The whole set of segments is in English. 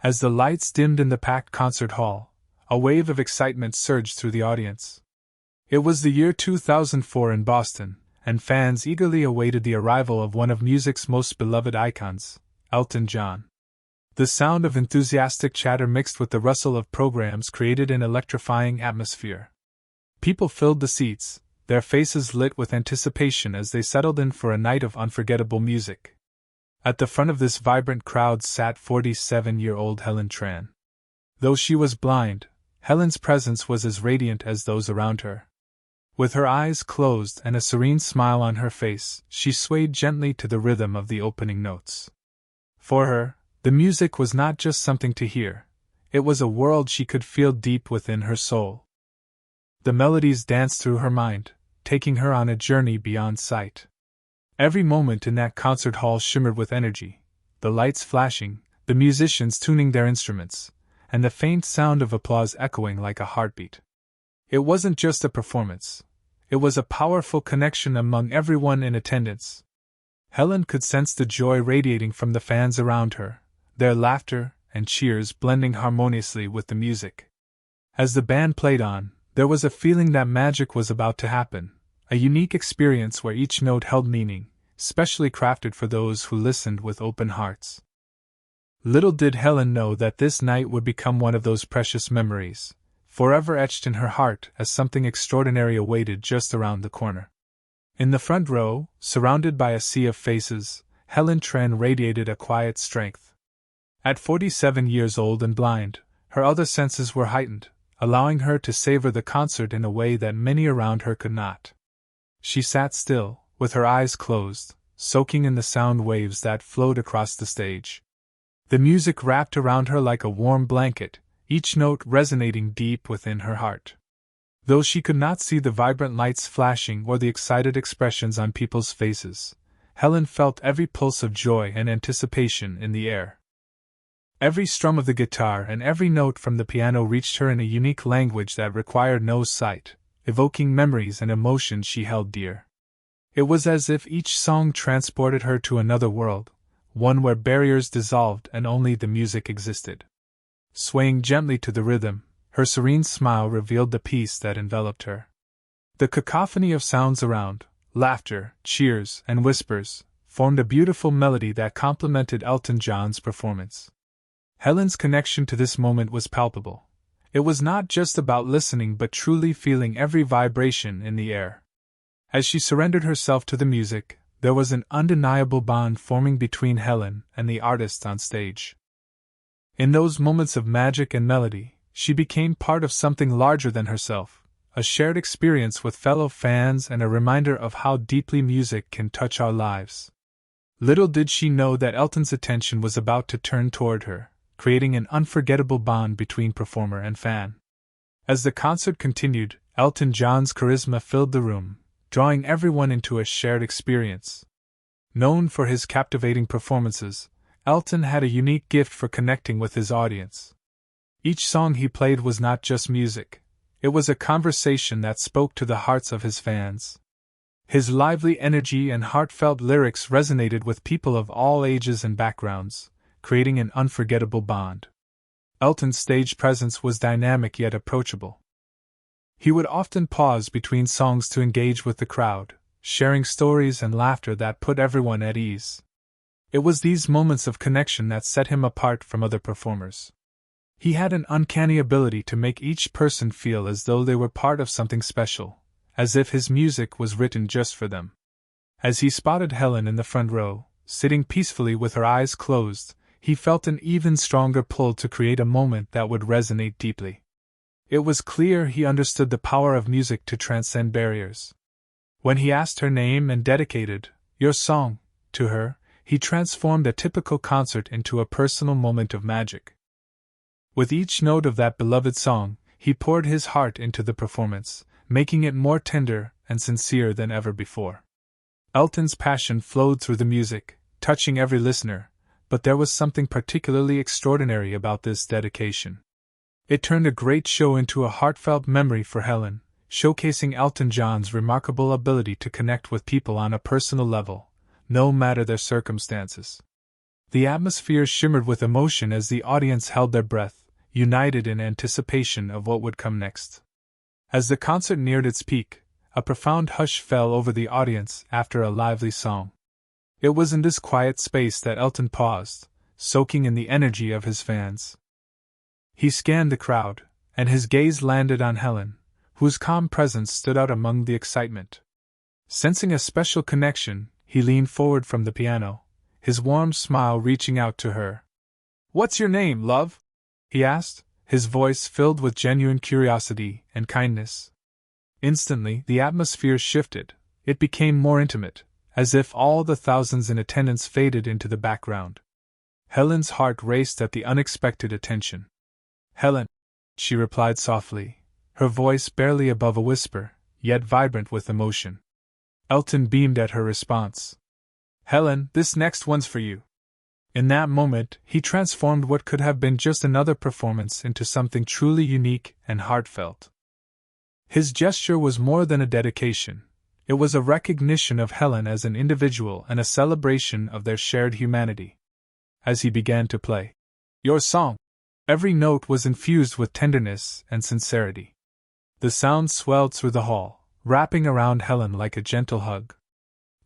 As the lights dimmed in the packed concert hall, a wave of excitement surged through the audience. It was the year 2004 in Boston, and fans eagerly awaited the arrival of one of music's most beloved icons, Elton John. The sound of enthusiastic chatter mixed with the rustle of programs created an electrifying atmosphere. People filled the seats, their faces lit with anticipation as they settled in for a night of unforgettable music. At the front of this vibrant crowd sat 47-year-old Helen Tran. Though she was blind, Helen's presence was as radiant as those around her. With her eyes closed and a serene smile on her face, she swayed gently to the rhythm of the opening notes. For her, the music was not just something to hear, it was a world she could feel deep within her soul. The melodies danced through her mind, taking her on a journey beyond sight. Every moment in that concert hall shimmered with energy, the lights flashing, the musicians tuning their instruments, and the faint sound of applause echoing like a heartbeat. It wasn't just a performance, it was a powerful connection among everyone in attendance. Helen could sense the joy radiating from the fans around her, their laughter and cheers blending harmoniously with the music. As the band played on, there was a feeling that magic was about to happen, a unique experience where each note held meaning, specially crafted for those who listened with open hearts. Little did Helen know that this night would become one of those precious memories, forever etched in her heart as something extraordinary awaited just around the corner. In the front row, surrounded by a sea of faces, Helen Tran radiated a quiet strength. At 47 years old and blind, her other senses were heightened, allowing her to savor the concert in a way that many around her could not. She sat still, with her eyes closed, soaking in the sound waves that flowed across the stage. The music wrapped around her like a warm blanket, each note resonating deep within her heart. Though she could not see the vibrant lights flashing or the excited expressions on people's faces, Helen felt every pulse of joy and anticipation in the air. Every strum of the guitar and every note from the piano reached her in a unique language that required no sight, evoking memories and emotions she held dear. It was as if each song transported her to another world, one where barriers dissolved and only the music existed. Swaying gently to the rhythm, her serene smile revealed the peace that enveloped her. The cacophony of sounds around, laughter, cheers, and whispers, formed a beautiful melody that complemented Elton John's performance. Helen's connection to this moment was palpable. It was not just about listening but truly feeling every vibration in the air. As she surrendered herself to the music, there was an undeniable bond forming between Helen and the artist on stage. In those moments of magic and melody, she became part of something larger than herself, a shared experience with fellow fans and a reminder of how deeply music can touch our lives. Little did she know that Elton's attention was about to turn toward her, creating an unforgettable bond between performer and fan. As the concert continued, Elton John's charisma filled the room, drawing everyone into a shared experience. Known for his captivating performances, Elton had a unique gift for connecting with his audience. Each song he played was not just music, it was a conversation that spoke to the hearts of his fans. His lively energy and heartfelt lyrics resonated with people of all ages and backgrounds, creating an unforgettable bond. Elton's stage presence was dynamic yet approachable. He would often pause between songs to engage with the crowd, sharing stories and laughter that put everyone at ease. It was these moments of connection that set him apart from other performers. He had an uncanny ability to make each person feel as though they were part of something special, as if his music was written just for them. As he spotted Helen in the front row, sitting peacefully with her eyes closed, he felt an even stronger pull to create a moment that would resonate deeply. It was clear he understood the power of music to transcend barriers. When he asked her name and dedicated "Your Song" to her, he transformed a typical concert into a personal moment of magic. With each note of that beloved song, he poured his heart into the performance, making it more tender and sincere than ever before. Elton's passion flowed through the music, touching every listener, but there was something particularly extraordinary about this dedication. It turned a great show into a heartfelt memory for Helen, showcasing Elton John's remarkable ability to connect with people on a personal level, no matter their circumstances. The atmosphere shimmered with emotion as the audience held their breath, united in anticipation of what would come next. As the concert neared its peak, a profound hush fell over the audience after a lively song. It was in this quiet space that Elton paused, soaking in the energy of his fans. He scanned the crowd, and his gaze landed on Helen, whose calm presence stood out among the excitement. Sensing a special connection, he leaned forward from the piano, his warm smile reaching out to her. "What's your name, love?" he asked, his voice filled with genuine curiosity and kindness. Instantly, the atmosphere shifted. It became more intimate, as if all the thousands in attendance faded into the background. Helen's heart raced at the unexpected attention. "Helen," she replied softly, her voice barely above a whisper, yet vibrant with emotion. Elton beamed at her response. "Helen, this next one's for you." In that moment, he transformed what could have been just another performance into something truly unique and heartfelt. His gesture was more than a dedication. It was a recognition of Helen as an individual and a celebration of their shared humanity. As he began to play "Your Song," every note was infused with tenderness and sincerity. The sound swelled through the hall, wrapping around Helen like a gentle hug.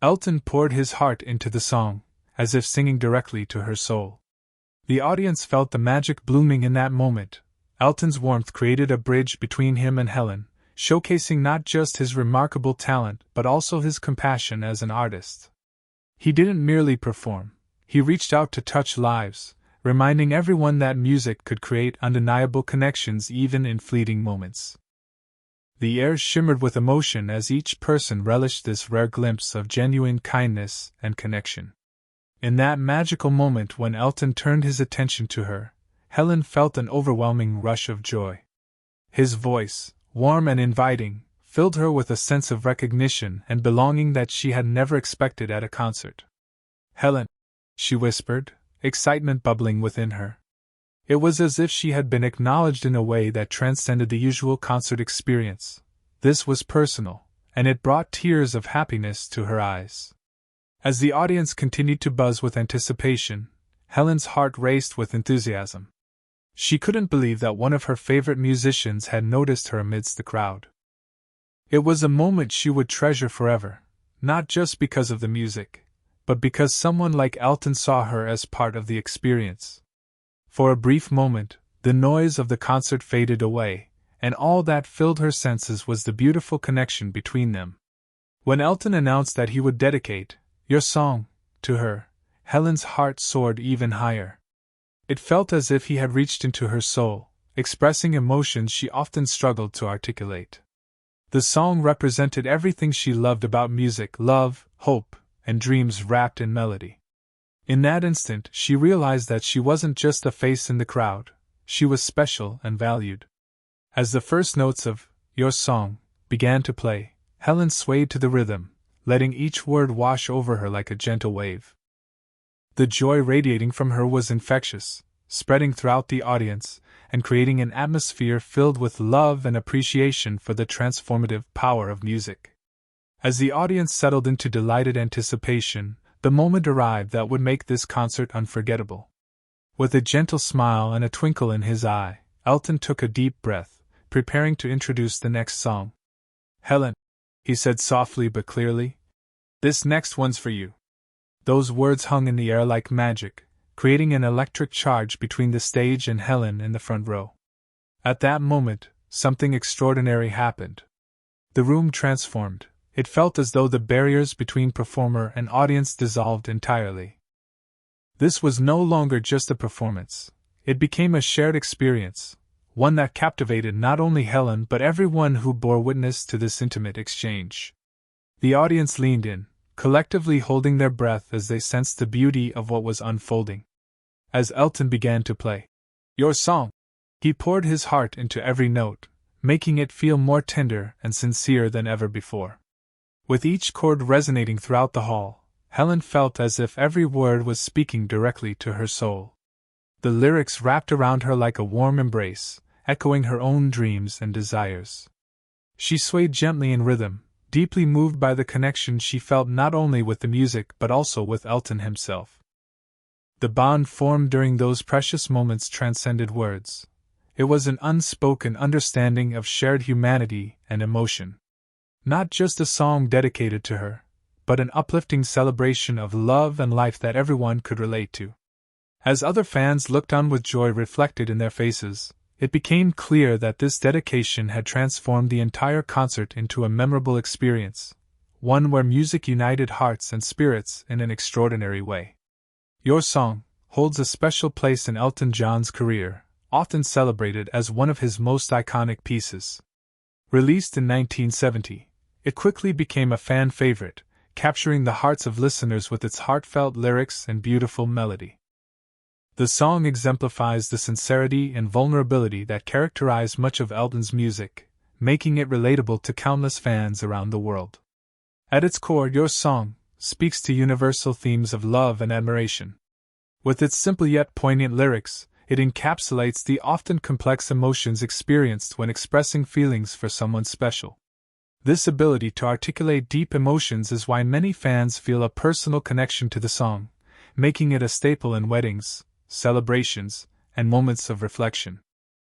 Elton poured his heart into the song, as if singing directly to her soul. The audience felt the magic blooming in that moment. Elton's warmth created a bridge between him and Helen, showcasing not just his remarkable talent but also his compassion as an artist. He didn't merely perform, he reached out to touch lives, reminding everyone that music could create undeniable connections even in fleeting moments. The air shimmered with emotion as each person relished this rare glimpse of genuine kindness and connection. In that magical moment when Elton turned his attention to her, Helen felt an overwhelming rush of joy. His voice, warm and inviting, filled her with a sense of recognition and belonging that she had never expected at a concert. "Helen," she whispered, excitement bubbling within her. It was as if she had been acknowledged in a way that transcended the usual concert experience. This was personal, and it brought tears of happiness to her eyes. As the audience continued to buzz with anticipation, Helen's heart raced with enthusiasm. She couldn't believe that one of her favorite musicians had noticed her amidst the crowd. It was a moment she would treasure forever, not just because of the music, but because someone like Elton saw her as part of the experience. For a brief moment, the noise of the concert faded away, and all that filled her senses was the beautiful connection between them. When Elton announced that he would dedicate "Your Song" to her, Helen's heart soared even higher. It felt as if he had reached into her soul, expressing emotions she often struggled to articulate. The song represented everything she loved about music: love, hope, and dreams wrapped in melody. In that instant, she realized that she wasn't just a face in the crowd, she was special and valued. As the first notes of "Your Song" began to play, Helen swayed to the rhythm, letting each word wash over her like a gentle wave. The joy radiating from her was infectious, spreading throughout the audience, and creating an atmosphere filled with love and appreciation for the transformative power of music. As the audience settled into delighted anticipation, the moment arrived that would make this concert unforgettable. With a gentle smile and a twinkle in his eye, Elton took a deep breath, preparing to introduce the next song. "Helen," he said softly but clearly, "this next one's for you." Those words hung in the air like magic, creating an electric charge between the stage and Helen in the front row. At that moment, something extraordinary happened. The room transformed. It felt as though the barriers between performer and audience dissolved entirely. This was no longer just a performance. It became a shared experience, one that captivated not only Helen but everyone who bore witness to this intimate exchange. The audience leaned in, collectively holding their breath as they sensed the beauty of what was unfolding. As Elton began to play "Your Song," he poured his heart into every note, making it feel more tender and sincere than ever before. With each chord resonating throughout the hall, Helen felt as if every word was speaking directly to her soul. The lyrics wrapped around her like a warm embrace, echoing her own dreams and desires. She swayed gently in rhythm, deeply moved by the connection she felt not only with the music but also with Elton himself. The bond formed during those precious moments transcended words. It was an unspoken understanding of shared humanity and emotion. Not just a song dedicated to her, but an uplifting celebration of love and life that everyone could relate to. As other fans looked on with joy reflected in their faces, it became clear that this dedication had transformed the entire concert into a memorable experience, one where music united hearts and spirits in an extraordinary way. Your Song holds a special place in Elton John's career, often celebrated as one of his most iconic pieces. Released in 1970, it quickly became a fan favorite, capturing the hearts of listeners with its heartfelt lyrics and beautiful melody. The song exemplifies the sincerity and vulnerability that characterize much of Elton's music, making it relatable to countless fans around the world. At its core, Your Song speaks to universal themes of love and admiration. With its simple yet poignant lyrics, it encapsulates the often complex emotions experienced when expressing feelings for someone special. This ability to articulate deep emotions is why many fans feel a personal connection to the song, making it a staple in weddings, celebrations, and moments of reflection.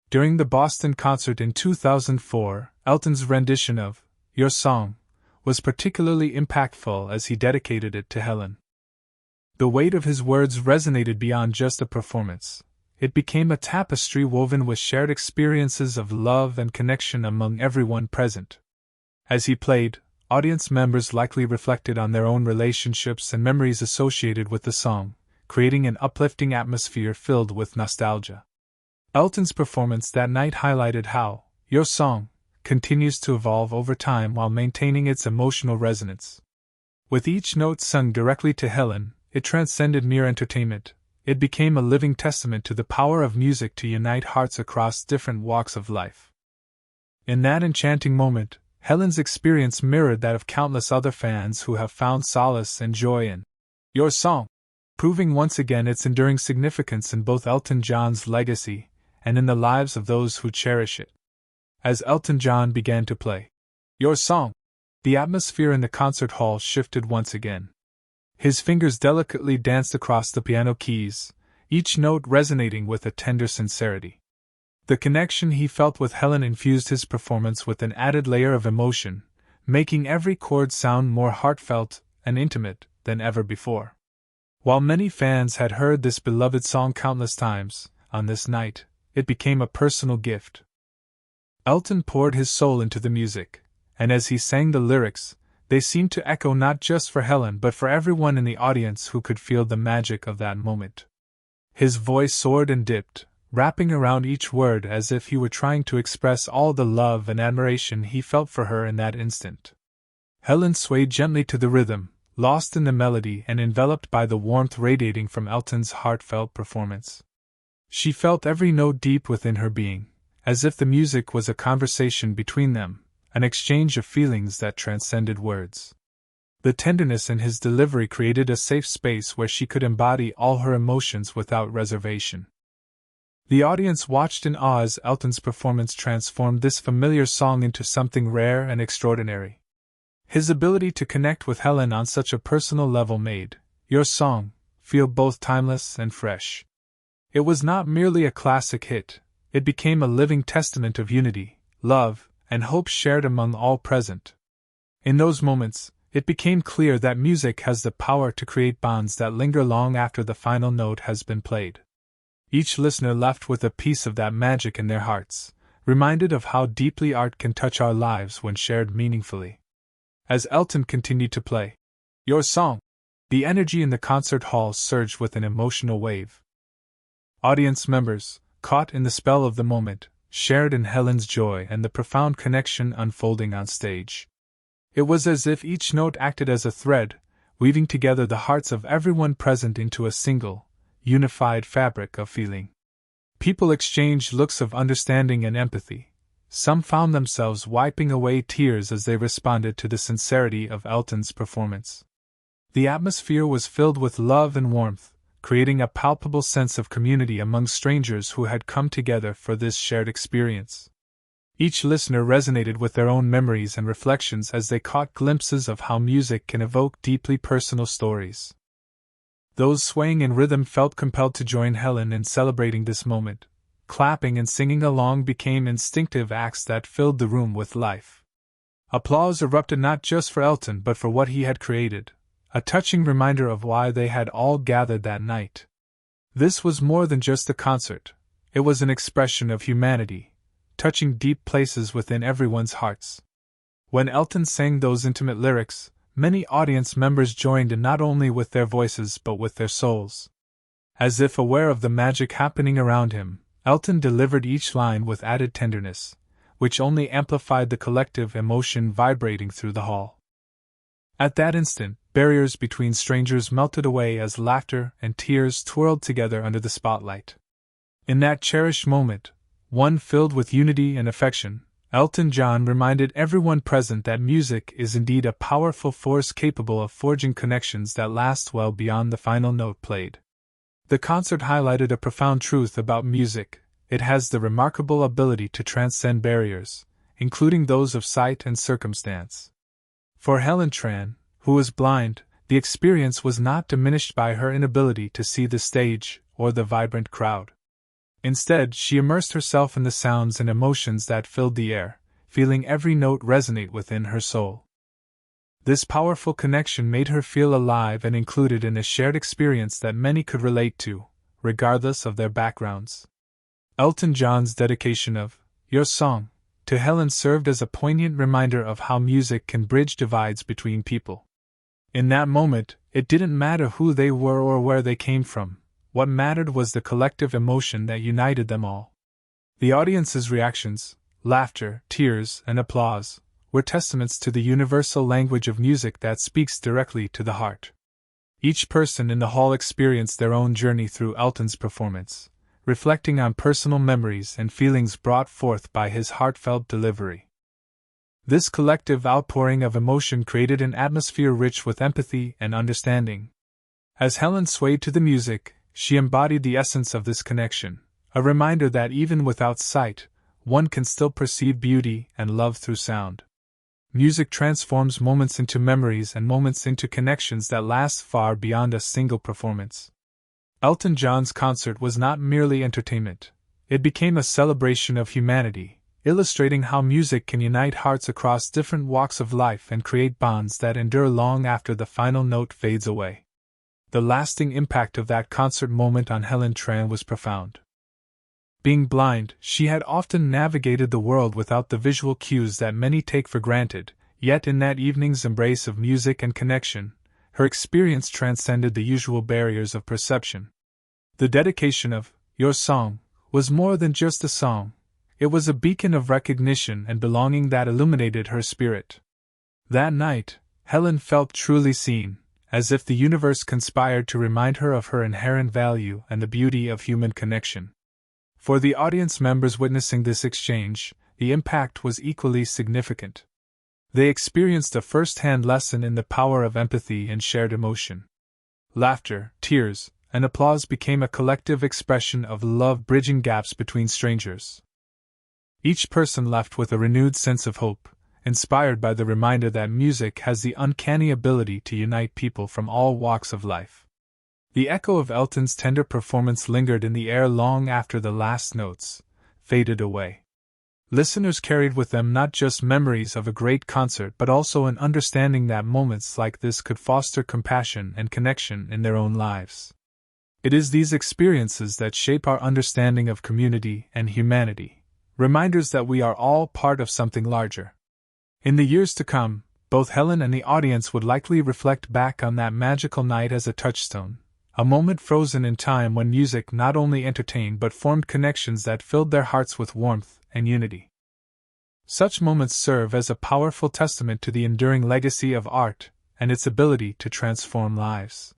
During the Boston concert in 2004, Elton's rendition of Your Song was particularly impactful as he dedicated it to Helen. The weight of his words resonated beyond just a performance. It became a tapestry woven with shared experiences of love and connection among everyone present. As he played, audience members likely reflected on their own relationships and memories associated with the song, creating an uplifting atmosphere filled with nostalgia. Elton's performance that night highlighted how Your Song continues to evolve over time while maintaining its emotional resonance. With each note sung directly to Helen, it transcended mere entertainment. It became a living testament to the power of music to unite hearts across different walks of life. In that enchanting moment, Helen's experience mirrored that of countless other fans who have found solace and joy in Your Song, proving once again its enduring significance in both Elton John's legacy and in the lives of those who cherish it. As Elton John began to play Your Song, the atmosphere in the concert hall shifted once again. His fingers delicately danced across the piano keys, each note resonating with a tender sincerity. The connection he felt with Helen infused his performance with an added layer of emotion, making every chord sound more heartfelt and intimate than ever before. While many fans had heard this beloved song countless times, on this night, it became a personal gift. Elton poured his soul into the music, and as he sang the lyrics, they seemed to echo not just for Helen but for everyone in the audience who could feel the magic of that moment. His voice soared and dipped, wrapping around each word as if he were trying to express all the love and admiration he felt for her in that instant. Helen swayed gently to the rhythm, lost in the melody and enveloped by the warmth radiating from Elton's heartfelt performance. She felt every note deep within her being, as if the music was a conversation between them, an exchange of feelings that transcended words. The tenderness in his delivery created a safe space where she could embody all her emotions without reservation. The audience watched in awe as Elton's performance transformed this familiar song into something rare and extraordinary. His ability to connect with Helen on such a personal level made Your Song feel both timeless and fresh. It was not merely a classic hit, it became a living testament of unity, love, and hope shared among all present. In those moments, it became clear that music has the power to create bonds that linger long after the final note has been played. Each listener left with a piece of that magic in their hearts, reminded of how deeply art can touch our lives when shared meaningfully. As Elton continued to play Your Song, the energy in the concert hall surged with an emotional wave. Audience members, caught in the spell of the moment, shared in Helen's joy and the profound connection unfolding on stage. It was as if each note acted as a thread, weaving together the hearts of everyone present into a single, unified fabric of feeling. People exchanged looks of understanding and empathy. Some found themselves wiping away tears as they responded to the sincerity of Elton's performance. The atmosphere was filled with love and warmth, creating a palpable sense of community among strangers who had come together for this shared experience. Each listener resonated with their own memories and reflections as they caught glimpses of how music can evoke deeply personal stories. Those swaying in rhythm felt compelled to join Helen in celebrating this moment. Clapping and singing along became instinctive acts that filled the room with life. Applause erupted not just for Elton but for what he had created, a touching reminder of why they had all gathered that night. This was more than just a concert, it was an expression of humanity, touching deep places within everyone's hearts. When Elton sang those intimate lyrics, many audience members joined in not only with their voices but with their souls. As if aware of the magic happening around him, Elton delivered each line with added tenderness, which only amplified the collective emotion vibrating through the hall. At that instant, barriers between strangers melted away as laughter and tears twirled together under the spotlight. In that cherished moment, one filled with unity and affection, Elton John reminded everyone present that music is indeed a powerful force capable of forging connections that last well beyond the final note played. The concert highlighted a profound truth about music: it has the remarkable ability to transcend barriers, including those of sight and circumstance. For Helen Tran, who was blind, the experience was not diminished by her inability to see the stage or the vibrant crowd. Instead, she immersed herself in the sounds and emotions that filled the air, feeling every note resonate within her soul. This powerful connection made her feel alive and included in a shared experience that many could relate to, regardless of their backgrounds. Elton John's dedication of "Your Song" to Helen served as a poignant reminder of how music can bridge divides between people. In that moment, it didn't matter who they were or where they came from. What mattered was the collective emotion that united them all. The audience's reactions, laughter, tears, and applause, were testaments to the universal language of music that speaks directly to the heart. Each person in the hall experienced their own journey through Elton's performance, reflecting on personal memories and feelings brought forth by his heartfelt delivery. This collective outpouring of emotion created an atmosphere rich with empathy and understanding. As Helen swayed to the music, she embodied the essence of this connection, a reminder that even without sight, one can still perceive beauty and love through sound. Music transforms moments into memories and moments into connections that last far beyond a single performance. Elton John's concert was not merely entertainment, it became a celebration of humanity, illustrating how music can unite hearts across different walks of life and create bonds that endure long after the final note fades away. The lasting impact of that concert moment on Helen Tran was profound. Being blind, she had often navigated the world without the visual cues that many take for granted, yet in that evening's embrace of music and connection, her experience transcended the usual barriers of perception. The dedication of "Your Song" was more than just a song, it was a beacon of recognition and belonging that illuminated her spirit. That night, Helen felt truly seen, as if the universe conspired to remind her of her inherent value and the beauty of human connection. For the audience members witnessing this exchange, the impact was equally significant. They experienced a first-hand lesson in the power of empathy and shared emotion. Laughter, tears, and applause became a collective expression of love, bridging gaps between strangers. Each person left with a renewed sense of hope, inspired by the reminder that music has the uncanny ability to unite people from all walks of life. The echo of Elton's tender performance lingered in the air long after the last notes faded away. Listeners carried with them not just memories of a great concert but also an understanding that moments like this could foster compassion and connection in their own lives. It is these experiences that shape our understanding of community and humanity, reminders that we are all part of something larger. In the years to come, both Helen and the audience would likely reflect back on that magical night as a touchstone, a moment frozen in time when music not only entertained but formed connections that filled their hearts with warmth and unity. Such moments serve as a powerful testament to the enduring legacy of art and its ability to transform lives.